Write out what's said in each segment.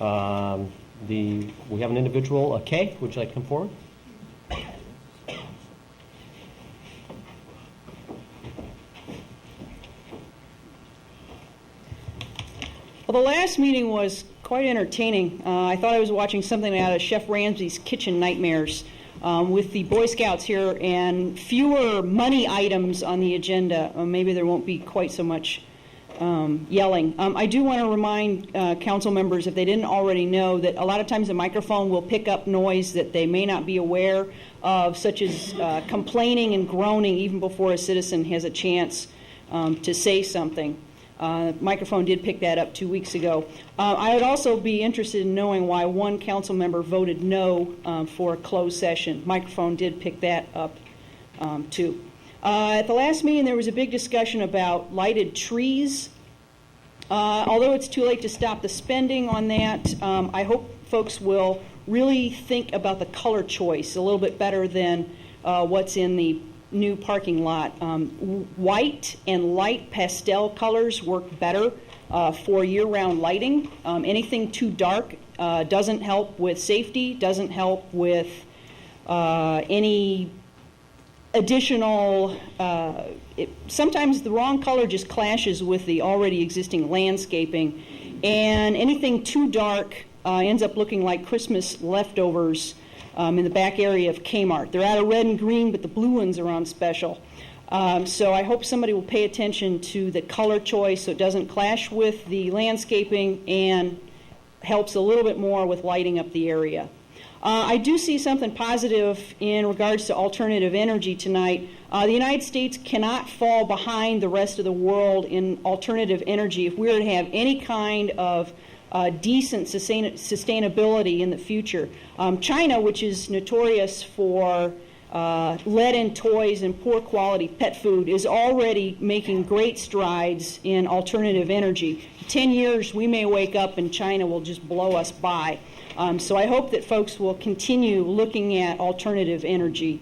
We have an individual, Kay. Would you like to come forward? Well, the last meeting was quite entertaining. I thought I was watching something out of Chef Ramsay's Kitchen Nightmares with the Boy Scouts here and fewer money items on the agenda. Maybe there won't be quite so much yelling. I do want to remind council members, if they didn't already know, that a lot of times the microphone will pick up noise that they may not be aware of, such as complaining and groaning even before a citizen has a chance to say something. Microphone did pick that up 2 weeks ago. I would also be interested in knowing why one council member voted no for a closed session. Microphone did pick that up too. At the last meeting, there was a big discussion about lighted trees. Although it's too late to stop the spending on that, I hope folks will really think about the color choice a little bit better than what's in the new parking lot. White and light pastel colors work better for year-round lighting. Anything too dark doesn't help with safety, doesn't help with any additional, sometimes the wrong color just clashes with the already existing landscaping, and anything too dark ends up looking like Christmas leftovers in the back area of Kmart. They're out of red and green, but the blue ones are on special. So I hope somebody will pay attention to the color choice so it doesn't clash with the landscaping and helps a little bit more with lighting up the area. I do see something positive in regards to alternative energy tonight. The United States cannot fall behind the rest of the world in alternative energy if we are to have any kind of decent sustainability in the future. China, which is notorious for lead in toys and poor quality pet food, is already making great strides in alternative energy. In 10 years, we may wake up and China will just blow us by. So I hope that folks will continue looking at alternative energy.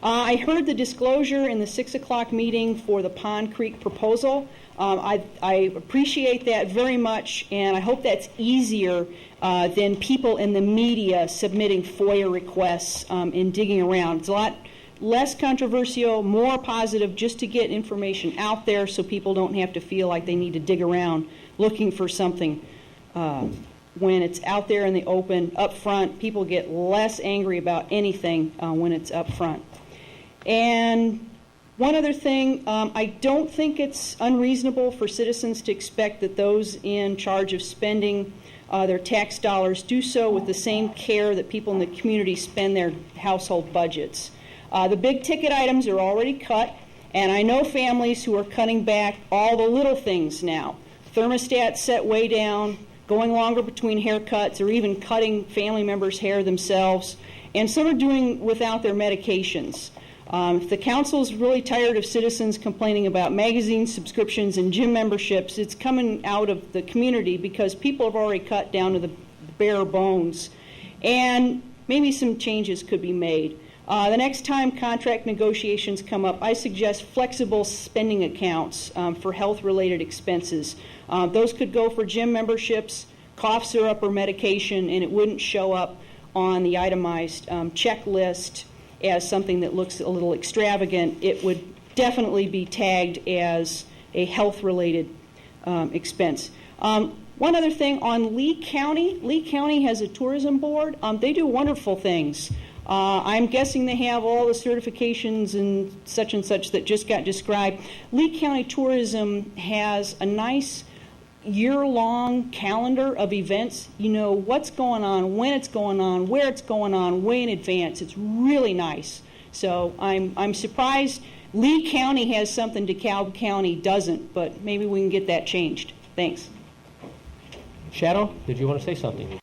I heard the disclosure in the 6 o'clock meeting for the Pond Creek proposal. I appreciate that very much, and I hope that's easier than people in the media submitting FOIA requests and digging around. It's a lot less controversial, more positive, just to get information out there so people don't have to feel like they need to dig around looking for something. When it's out there in the open, up front, people get less angry about anything when it's up front. And one other thing, I don't think it's unreasonable for citizens to expect that those in charge of spending their tax dollars do so with the same care that people in the community spend their household budgets. The big ticket items are already cut, and I know families who are cutting back all the little things now. Thermostats set way down, going longer between haircuts, or even cutting family members' hair themselves, and some are doing without their medications. If the council is really tired of citizens complaining about magazine subscriptions and gym memberships, it's coming out of the community because people have already cut down to the bare bones, and maybe some changes could be made. The next time contract negotiations come up, I suggest flexible spending accounts for health-related expenses. Those could go for gym memberships, cough syrup, or medication, and it wouldn't show up on the itemized checklist as something that looks a little extravagant. It would definitely be tagged as a health-related expense. One other thing on Lee County. Lee County has a tourism board. They do wonderful things. I'm guessing they have all the certifications and such that just got described. Lee County Tourism has a nice year-long calendar of events. You know what's going on, when it's going on, where it's going on, way in advance. It's really nice. So I'm surprised Lee County has something DeKalb County doesn't, but maybe we can get that changed. Thanks. Shadow, did you want to say something?